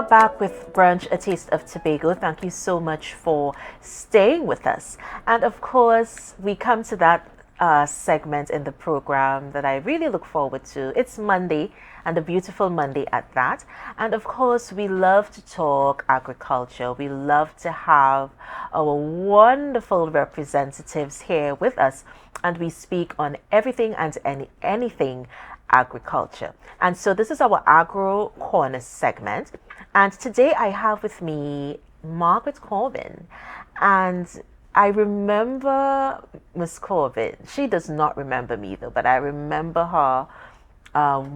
are back with Brunch, A Taste of Tobago. Thank you so much for staying with us. And of course, we come to that segment in the program that I really look forward to. It's Monday, and a beautiful Monday at that. And of course, we love to talk agriculture. We love to have our wonderful representatives here with us, and we speak on everything and anything agriculture. And so this is our Agro Corner segment. And today I have with me Margaret Corbin. And I remember Miss Corbin. She does not remember me though, but I remember her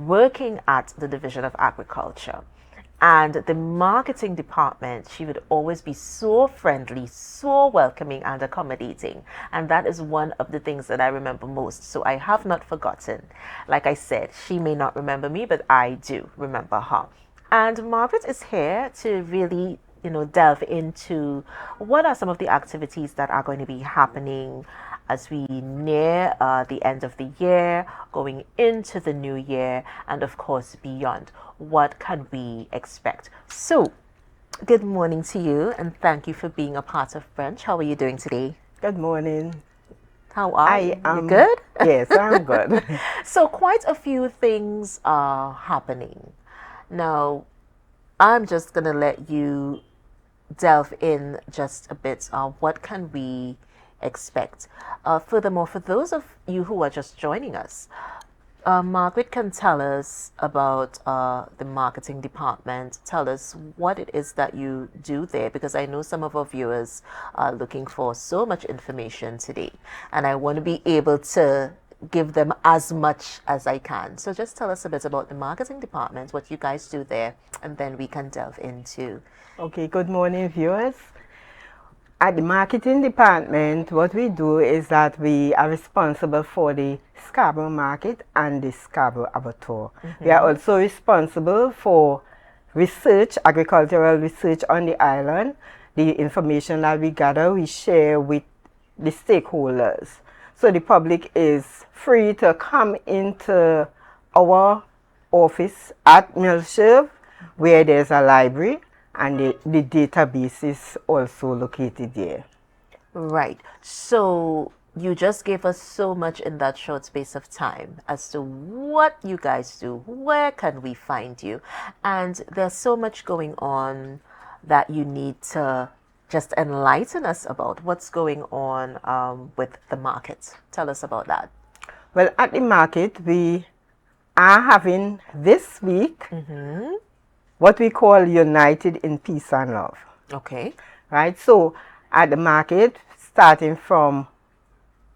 working at the Division of Agriculture. And the marketing department, she would always be so friendly, so welcoming and accommodating. And that is one of the things that I remember most. So I have not forgotten. Like I said, she may not remember me, but I do remember her. And Margaret is here to really, delve into what are some of the activities that are going to be happening as we near the end of the year, going into the new year, and of course beyond. What can we expect? So, good morning to you, and thank you for being a part of Brunch. How are you doing today? Good morning. How are you? You good? Yes, I'm good. So, quite a few things are happening. Now, I'm just going to let you delve in just a bit. What can we expect? Furthermore, for those of you who are just joining us, Margaret can tell us about the marketing department. Tell us what it is that you do there, because I know some of our viewers are looking for so much information today, and I want to be able to give them as much as I can. So just tell us a bit about the marketing department, what you guys do there, and then we can delve into. Okay, good morning, viewers. At the marketing department, what we do is that we are responsible for the Scarborough market and the Scarborough abattoir. We are also responsible for research, agricultural research on the island. The information that we gather, we share with the stakeholders. So the public is free to come into our office at Milshire, where there's a library, and the database is also located there. Right. So you just gave us so much in that short space of time as to what you guys do. Where can we find you? And there's so much going on that you need to just enlighten us about. What's going on with the market? Tell us about that. Well, at the market, we are having this week what we call United in Peace and Love. Okay. Right? So at the market, starting from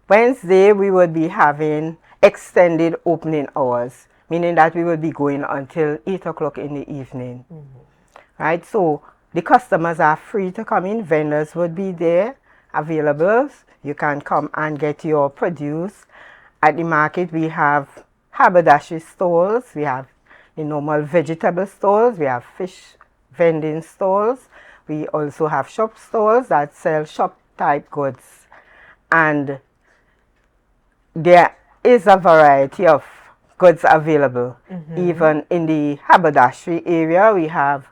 Wednesday, we would be having extended opening hours, meaning that we will be going until 8 o'clock in the evening. Right? So the customers are free to come in. Vendors would be there available. You can come and get your produce. At the market, we have haberdashery stalls. We have the normal vegetable stalls. We have fish vending stalls. We also have shop stalls that sell shop type goods. And there is a variety of goods available. Even in the haberdashery area, we have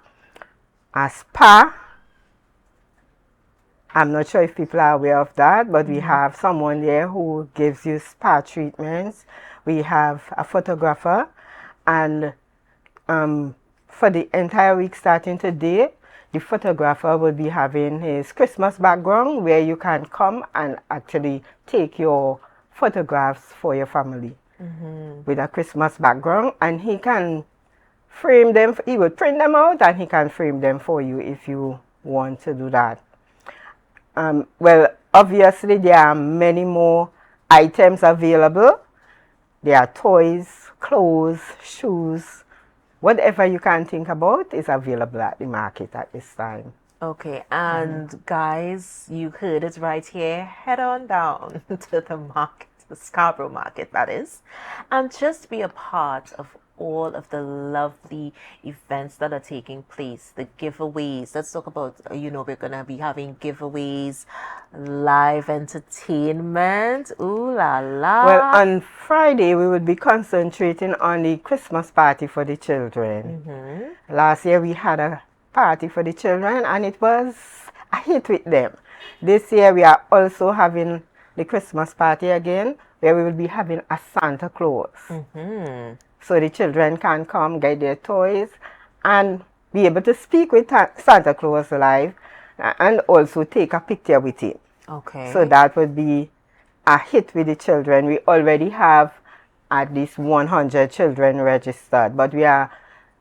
a spa. I'm not sure if people are aware of that, but we have someone there who gives you spa treatments. We have a photographer, and for the entire week starting today, the photographer will be having his Christmas background where you can come and actually take your photographs for your family with a Christmas background, and he can frame them. He will print them out and he can frame them for you if you want to do that. Well, obviously there are many more items available. There are toys, clothes, shoes, whatever you can think about is available at the market at this time. Okay, and guys, you heard it right here. Head on down to the market, the Scarborough market, that is, and just be a part of all of the lovely events that are taking place, the giveaways. Let's talk about, we're going to be having giveaways, live entertainment. Ooh la la. Well, on Friday, we will be concentrating on the Christmas party for the children. Last year, we had a party for the children, and it was a hit with them. This year we are also having the Christmas party again, where we will be having a Santa Claus. So the children can come, get their toys, and be able to speak with Santa Claus live, and also take a picture with him. Okay. So that would be a hit with the children. We already have at least 100 children registered, but we are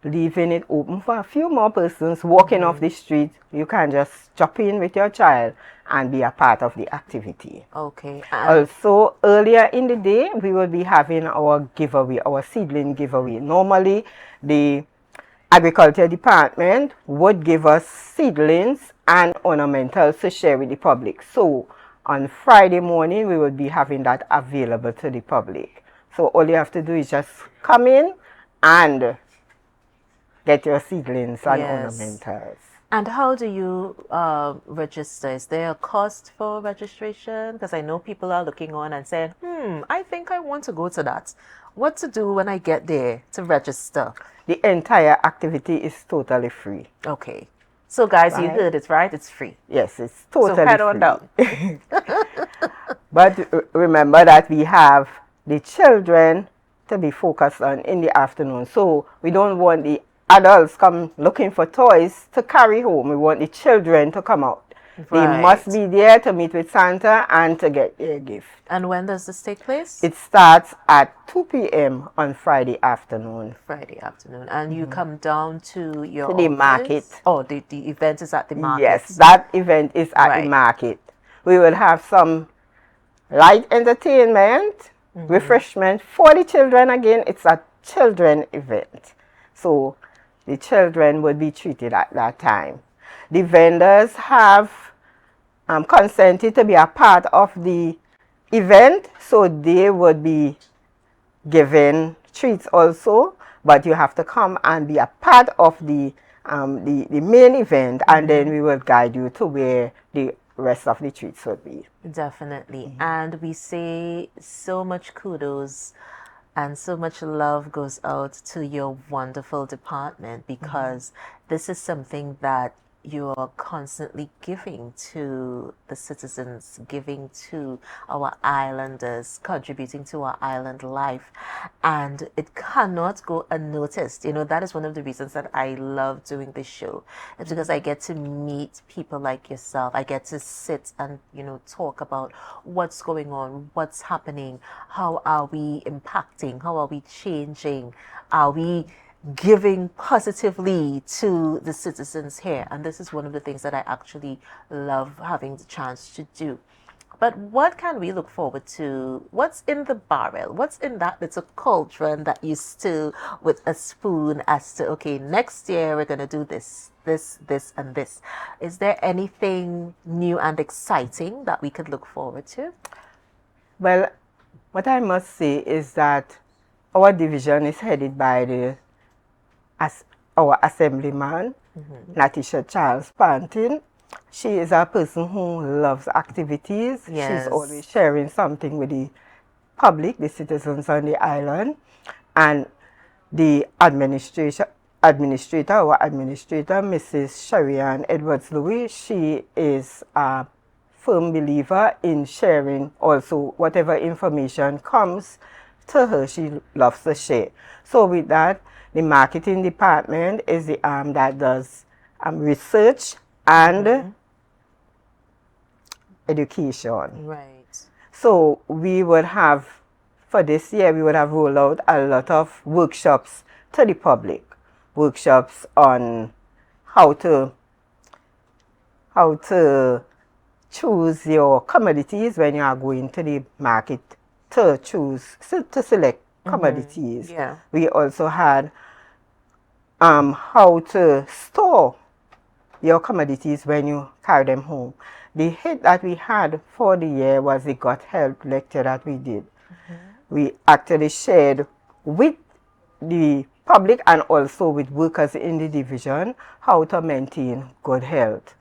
leaving it open for a few more persons walking off the street. You can just jump in with your child and be a part of the activity. Okay. Also, earlier in the day, we will be having our giveaway, our seedling giveaway. Normally, the Agriculture Department would give us seedlings and ornamentals to share with the public. So, on Friday morning, we will be having that available to the public. So, all you have to do is just come in and get your seedlings and ornamentals. And how do you register? Is there a cost for registration? Because I know people are looking on and saying, I think I want to go to that. What to do when I get there to register? The entire activity is totally free. Okay. So guys, you heard it, right? It's free. Yes, it's totally free. So head on down. But remember that we have the children to be focused on in the afternoon. So we don't want the adults come looking for toys to carry home. We want the children to come out. Right. They must be there to meet with Santa and to get their gift. And when does this take place? It starts at 2 p.m. on Friday afternoon. Friday afternoon. And you come down to your the market. Oh, the event is at the market. Yes, that event is at the market. We will have some light entertainment, refreshment for the children. Again, it's a children event. So the children would be treated at that time. The vendors have consented to be a part of the event, so they would be given treats also, but you have to come and be a part of the main event, and then we will guide you to where the rest of the treats would be. Definitely. And we say so much kudos and so much love goes out to your wonderful department, because this is something that you are constantly giving to the citizens, giving to our islanders, contributing to our island life. And it cannot go unnoticed. You know, that is one of the reasons that I love doing this show. It's because I get to meet people like yourself. I get to sit and, you know, talk about what's going on, what's happening, how are we impacting, how are we changing, are we giving positively to the citizens here. And this is one of the things that I actually love having the chance to do. But what can we look forward to? What's in the barrel? What's in that little cauldron that you stir with a spoon as to, okay, next year we're going to do this, and this. Is there anything new and exciting that we could look forward to? Well, what I must say is that our division is headed by our assemblyman, Natisha Charles Pantin. She is a person who loves activities. Yes. She's always sharing something with the public, the citizens on the island. And the administrator, Mrs. Sherry-Ann Edwards-Louis, she is a firm believer in sharing also whatever information comes to her. She loves to share. So with that, the marketing department is the arm that does research and education. Right. So we would have, for this year, we would have rolled out a lot of workshops to the public. Workshops on how to choose your commodities when you are going to the market to select commodities. Yeah. We also had how to store your commodities when you carry them home. The hit that we had for the year was the gut health lecture that we did. We actually shared with the public and also with workers in the division how to maintain good health.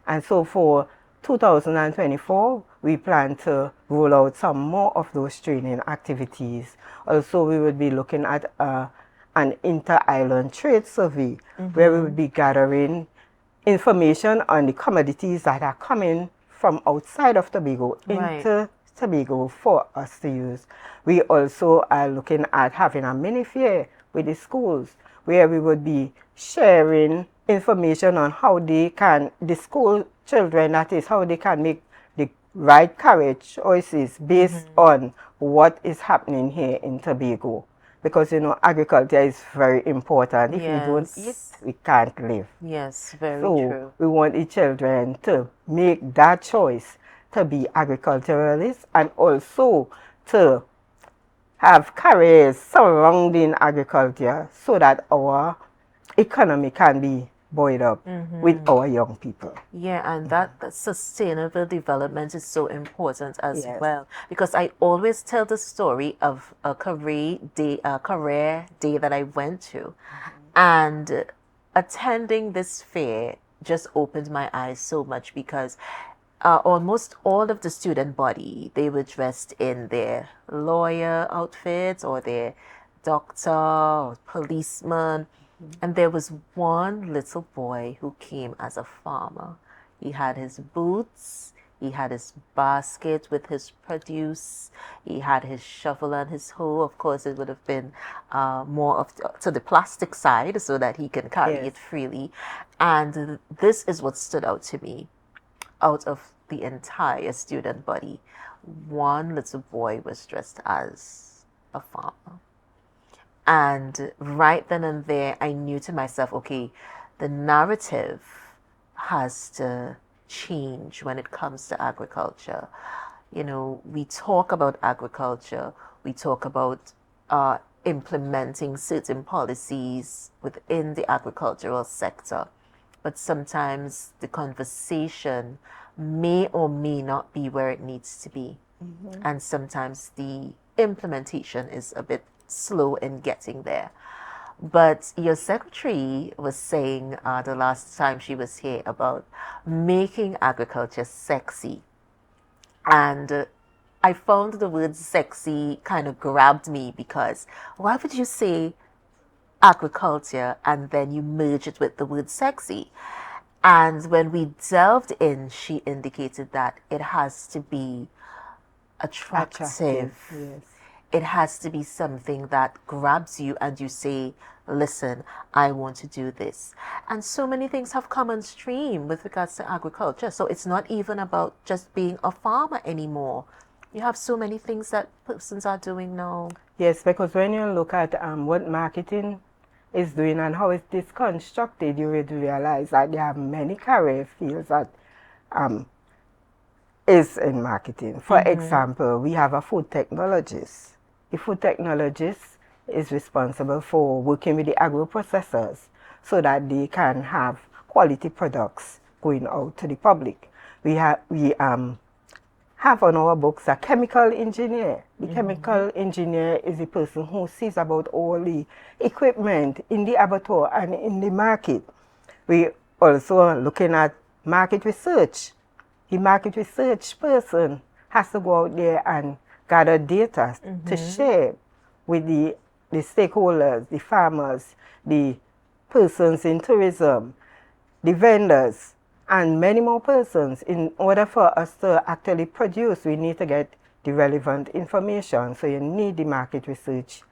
And so for 2024, we plan to roll out some more of those training activities. Also, we would be looking at an inter-island trade survey where we would be gathering information on the commodities that are coming from outside of Tobago Right. into Tobago for us to use. We also are looking at having a mini fair with the schools where we would be sharing information on how they can, the school children, that is, how they can make the right career choices based on what is happening here in Tobago. Because, you know, agriculture is very important. If we don't eat, Yes. we can't live. Yes, very So true. we want the children to make that choice to be agriculturalists and also to have careers surrounding agriculture so that our economy can be buoyed up with our young people. Yeah, and that sustainable development is so important as Yes. well, because I always tell the story of a career day that I went to, and attending this fair just opened my eyes so much because almost all of the student body, they were dressed in their lawyer outfits or their doctor or policeman. And there was one little boy who came as a farmer. He had his boots, he had his basket with his produce, he had his shovel and his hoe. Of course, it would have been more of to the plastic side so that he can carry Yes. it freely. And this is what stood out to me. Out of the entire student body, one little boy was dressed as a farmer. And right then and there, I knew to myself, okay, the narrative has to change when it comes to agriculture. You know, we talk about agriculture, we talk about implementing certain policies within the agricultural sector, but sometimes the conversation may or may not be where it needs to be. And sometimes the implementation is a bit slow in getting there. But your secretary was saying the last time she was here about making agriculture sexy. And I found the word sexy kind of grabbed me because why would you say agriculture and then you merge it with the word sexy? And when we delved in, she indicated that it has to be attractive. Yes. It has to be something that grabs you and you say, listen, I want to do this. And so many things have come on stream with regards to agriculture. So it's not even about just being a farmer anymore. You have so many things that persons are doing now. Yes, because when you look at what marketing is doing and how it is constructed, you will realize that there are many career fields that is in marketing. For example, we have a food technologist. The food technologist is responsible for working with the agro processors so that they can have quality products going out to the public. We have on our books a chemical engineer. The chemical engineer is the person who sees about all the equipment in the abattoir and in the market. We also are looking at market research. The market research person has to go out there and gather data to share with the stakeholders, the farmers, the persons in tourism, the vendors, and many more persons. In order for us to actually produce, we need to get the relevant information. So you need the market research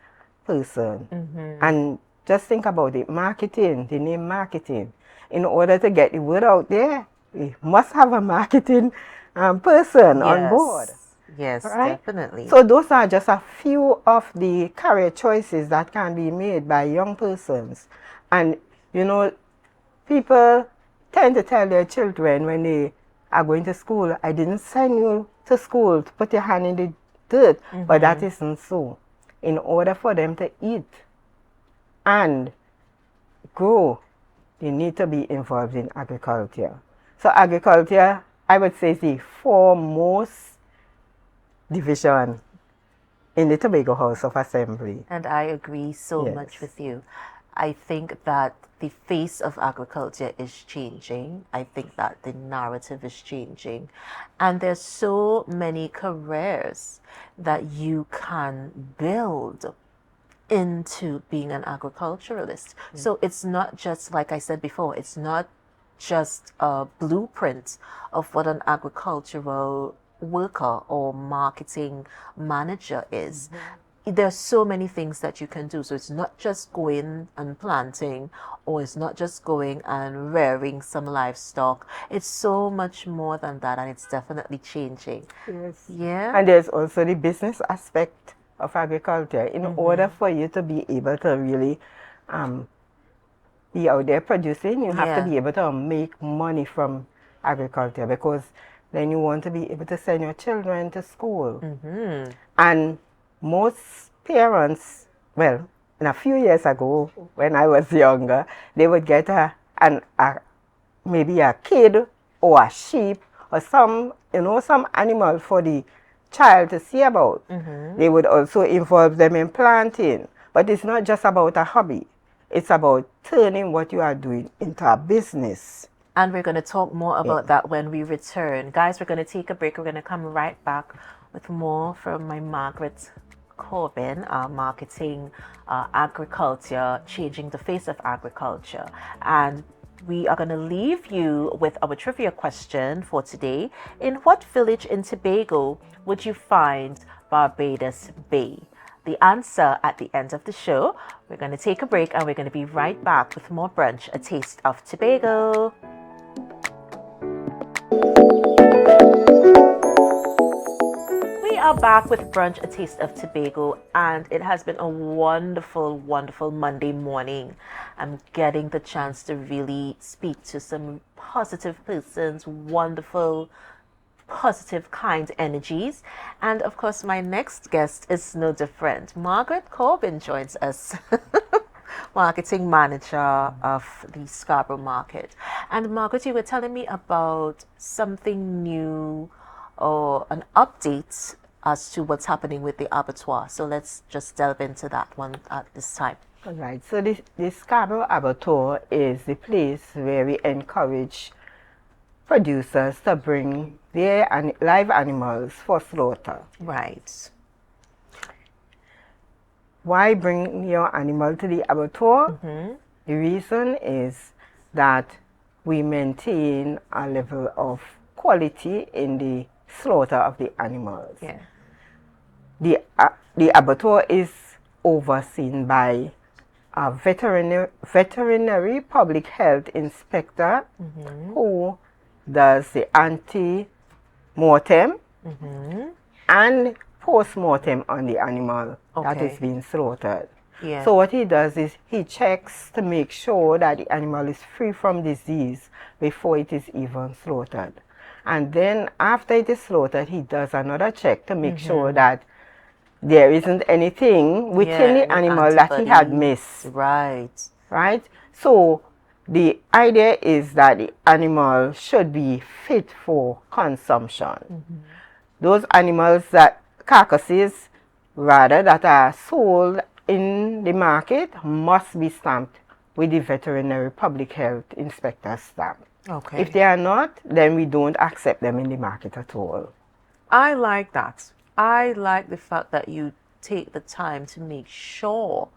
person. And just think about it, marketing, the name marketing. In order to get the word out there, we must have a marketing person on board. Yes, right? definitely. So those are just a few of the career choices that can be made by young persons. And, you know, people tend to tell their children when they are going to school, I didn't send you to school to put your hand in the dirt. But that isn't so. In order for them to eat and grow, they need to be involved in agriculture. So agriculture, I would say, is the foremost division in the Tobago House of Assembly. And I agree so much with you. I think that the face of agriculture is changing. I think that the narrative is changing. And there's so many careers that you can build into being an agriculturalist. So it's not just, like I said before, it's not just a blueprint of what an agricultural worker or marketing manager is. There's so many things that you can do. So it's not just going and planting, or it's not just going and rearing some livestock. It's so much more than that, and it's definitely changing. Yes. Yeah. And there's also the business aspect of agriculture. In order for you to be able to really be out there producing, you have to be able to make money from agriculture, because then you want to be able to send your children to school. And most parents, well, in a few years ago, when I was younger, they would get maybe a kid or a sheep or some animal for the child to see about. They would also involve them in planting. But it's not just about a hobby. It's about turning what you are doing into a business. And we're going to talk more about that when we return. Guys, we're going to take a break. We're going to come right back with more from my Margaret Corbin, marketing agriculture, changing the face of agriculture. And we are going to leave you with our trivia question for today. In what village in Tobago would you find Barbados Bay? The answer at the end of the show. We're going to take a break and we're going to be right back with more Brunch, a taste of Tobago. We are back with Brunch, a taste of Tobago, and it has been a wonderful, wonderful Monday morning. I'm getting the chance to really speak to some positive persons, wonderful, positive, kind energies. And of course, my next guest is no different. Margaret Corbin joins us, marketing manager of the Scarborough market. And Margaret, you were telling me about something new or an update as to what's happening with the abattoir. So let's just delve into that one at this time. All right. So the Scarborough abattoir is the place where we encourage producers to bring their live animals for slaughter. Right. Why bring your animal to the abattoir? The reason is that we maintain a level of quality in the slaughter of the animals. Yeah. The abattoir is overseen by a veterinary public health inspector who does the anti-mortem and post-mortem on the animal that is being slaughtered. Yeah. So what he does is he checks to make sure that the animal is free from disease before it is even slaughtered. And then after it is slaughtered, he does another check to make sure that there isn't anything within the animal that he had missed. Right. Right? So the idea is that the animal should be fit for consumption. Those animals carcasses that are sold in the market must be stamped with the veterinary public health inspector stamp. Okay. If they are not, then we don't accept them in the market at all. I like that. I like the fact that you take the time to make sure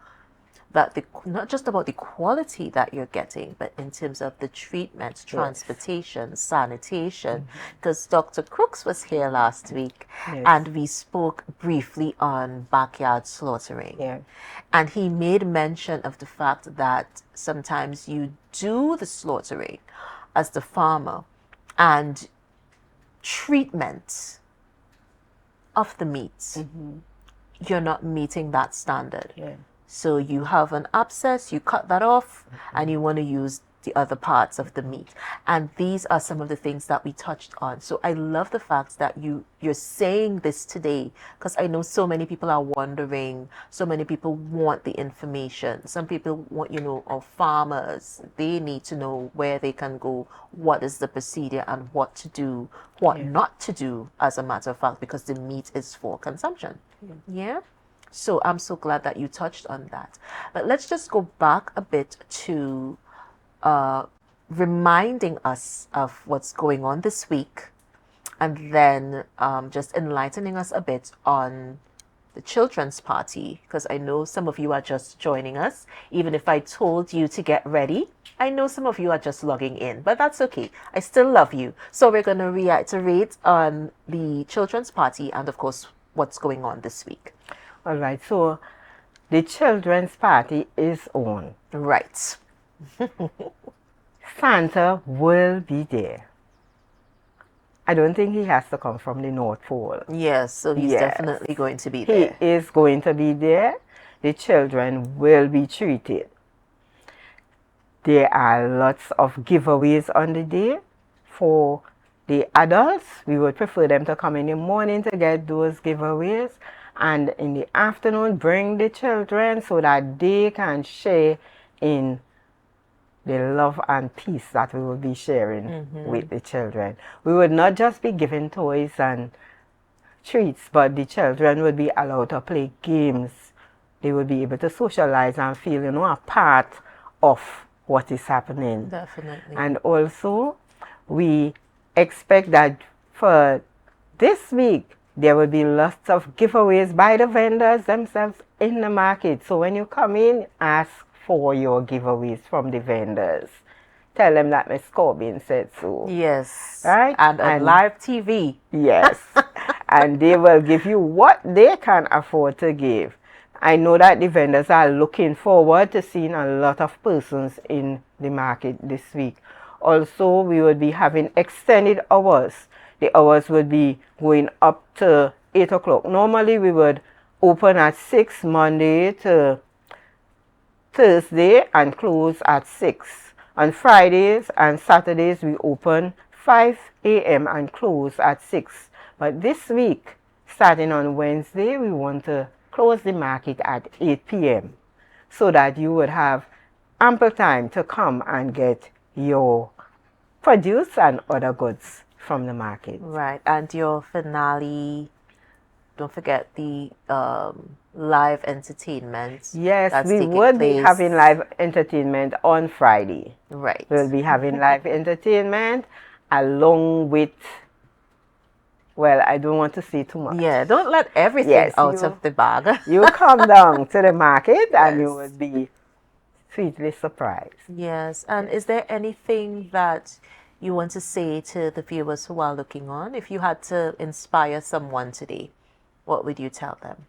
that not just about the quality that you're getting, but in terms of the treatment, transportation, sanitation. Because Dr. Crooks was here last week and we spoke briefly on backyard slaughtering. Yeah. And he made mention of the fact that sometimes you do the slaughtering as the farmer, and treatment of the meat, you're not meeting that standard. Yeah. So you have an abscess, you cut that off, and you want to use the other parts of the meat. And these are some of the things that we touched on. So I love the fact that you're saying this today, because I know so many people are wondering, so many people want the information. Some people want, or farmers, they need to know where they can go, what is the procedure, and what to do, what not to do, as a matter of fact, because the meat is for consumption. Yeah? So I'm so glad that you touched on that. But let's just go back a bit to reminding us of what's going on this week, and then just enlightening us a bit on the children's party, because I know some of you are just joining us. Even if I told you to get ready, I know some of you are just logging in, but that's okay. I still love you. So we're going to reiterate on the children's party and, of course, what's going on this week. All right, so the children's party is on. Right. Santa will be there. I don't think he has to come from the North Pole. Yes, so he's Yes. definitely going to be there. He is going to be there. The children will be treated. There are lots of giveaways on the day. For the adults, we would prefer them to come in the morning to get those giveaways. And in the afternoon, bring the children so that they can share in the love and peace that we will be sharing with the children. We would not just be giving toys and treats, but the children would be allowed to play games. They would be able to socialize and feel, a part of what is happening. Definitely. And also, we expect that for this week, there will be lots of giveaways by the vendors themselves in the market. So when you come in, ask for your giveaways from the vendors. Tell them that Miss Corbin said so. Yes. Right? And on live TV. Yes. And they will give you what they can afford to give. I know that the vendors are looking forward to seeing a lot of persons in the market this week. Also, we will be having extended hours. The hours would be going up to 8 o'clock. Normally, we would open at 6 Monday to Thursday and close at 6. On Fridays and Saturdays, we open 5 a.m. and close at 6. But this week, starting on Wednesday, we want to close the market at 8 p.m. so that you would have ample time to come and get your produce and other goods from the market. Right. And your finale, don't forget the live entertainment. Yes, we would be having live entertainment on Friday. Right. We'll be having live entertainment along with, well, I don't want to say too much. Yeah, don't let everything out of the bag. You come down to the market and you will be sweetly surprised. Yes. And is there anything that you want to say to the viewers who are looking on? If you had to inspire someone today, what would you tell them?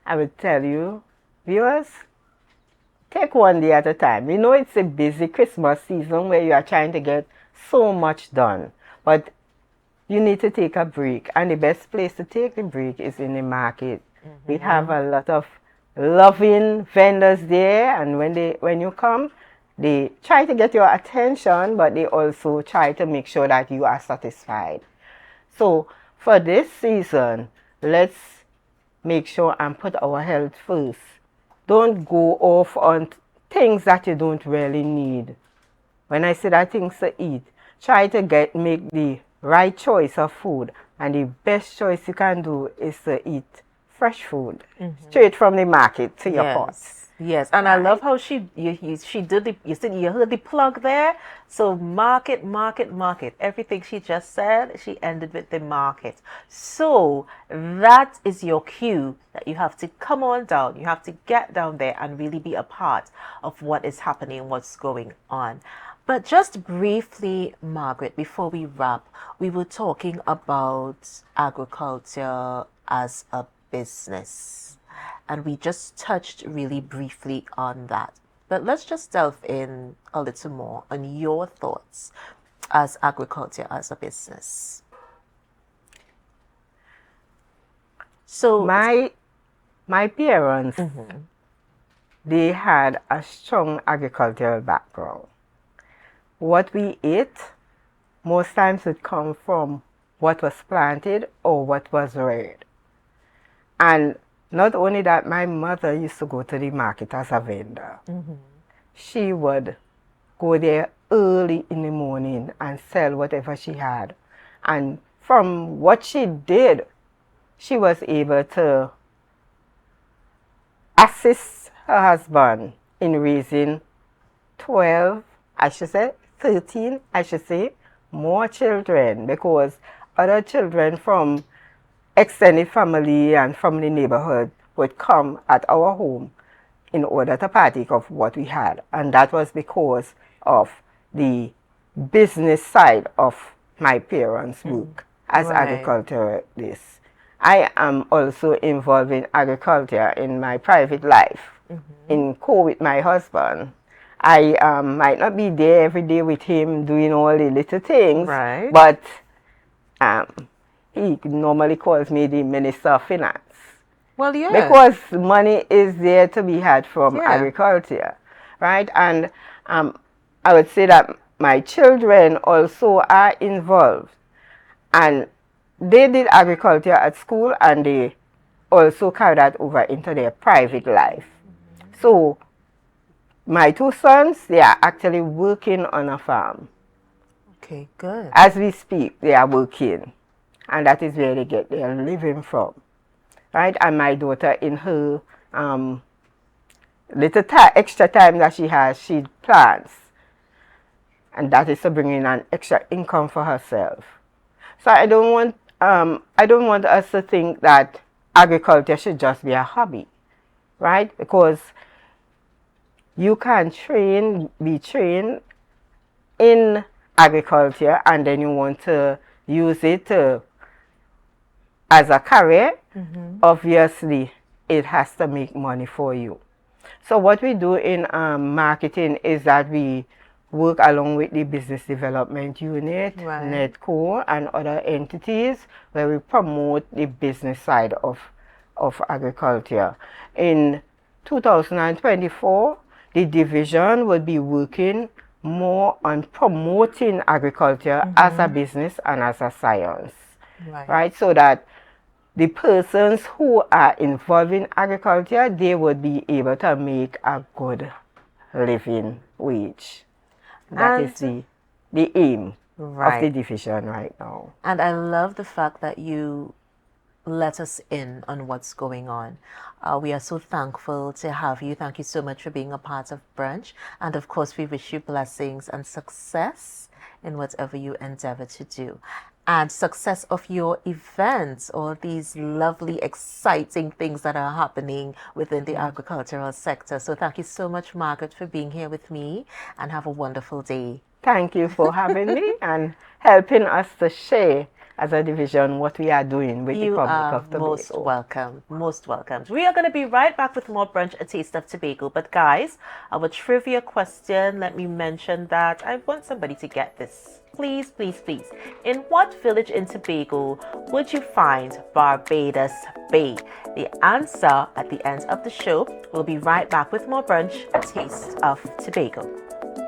I would tell you, viewers, take one day at a time. You know it's a busy Christmas season where you are trying to get so much done. But you need to take a break. And the best place to take the break is in the market. We have a lot of loving vendors there. And when you come, they try to get your attention, but they also try to make sure that you are satisfied. So for this season, let's make sure and put our health first. Don't go off on things that you don't really need. When I say that things to eat, try to make the right choice of food. And the best choice you can do is to eat fresh food, straight from the market to your pot. Yes, and I love how she did the, you heard the plug there. So market. Everything she just said, she ended with the market. So that is your cue that you have to come on down. You have to get down there and really be a part of what is happening, what's going on. But just briefly, Margaret, before we wrap, we were talking about agriculture as a business. And we just touched really briefly on that. But let's just delve in a little more on your thoughts as agriculture as a business. So my parents, they had a strong agricultural background. What we ate most times would come from what was planted or what was reared. And not only that, my mother used to go to the market as a vendor. She would go there early in the morning and sell whatever she had. And from what she did, she was able to assist her husband in raising 12, I should say, 13, I should say, more children, because other children from extended family and from the neighborhood would come at our home in order to partake of what we had. And that was because of the business side of my parents' work as agriculturists. I am also involved in agriculture in my private life, in co with my husband. I might not be there every day with him doing all the little things, but he normally calls me the Minister of Finance. Well, yeah. Because money is there to be had from agriculture, right? And I would say that my children also are involved. And they did agriculture at school and they also carried that over into their private life. So my two sons, they are actually working on a farm. Okay, good. As we speak, they are working. And that is where they get their living from. Right? And my daughter, in her little extra time that she has, she plants. And that is to bring in an extra income for herself. So I don't want us to think that agriculture should just be a hobby, right? Because you can be trained in agriculture, and then you want to use it as a career. Obviously it has to make money for you. So what we do in marketing is that we work along with the business development unit, Netco, and other entities where we promote the business side of agriculture. In 2024, the division will be working more on promoting agriculture as a business and as a science, right? So that the persons who are involved in agriculture, they would be able to make a good living wage. That is the aim of the division right now. And I love the fact that you let us in on what's going on. We are so thankful to have you. Thank you so much for being a part of Brunch. And of course, we wish you blessings and success in whatever you endeavor to do. And success of your events, all these lovely, exciting things that are happening within the agricultural sector. So thank you so much, Margaret, for being here with me, and have a wonderful day. Thank you for having me and helping us to share as a division what we are doing with the public of Tobago. Most welcome, most welcome. We are going to be right back with more Brunch, A Taste of Tobago. But guys, our trivia question, let me mention that I want somebody to get this. Please, please, please. In what village in Tobago would you find Barbados Bay? The answer at the end of the show. We'll be right back with more Brunch, A Taste of Tobago.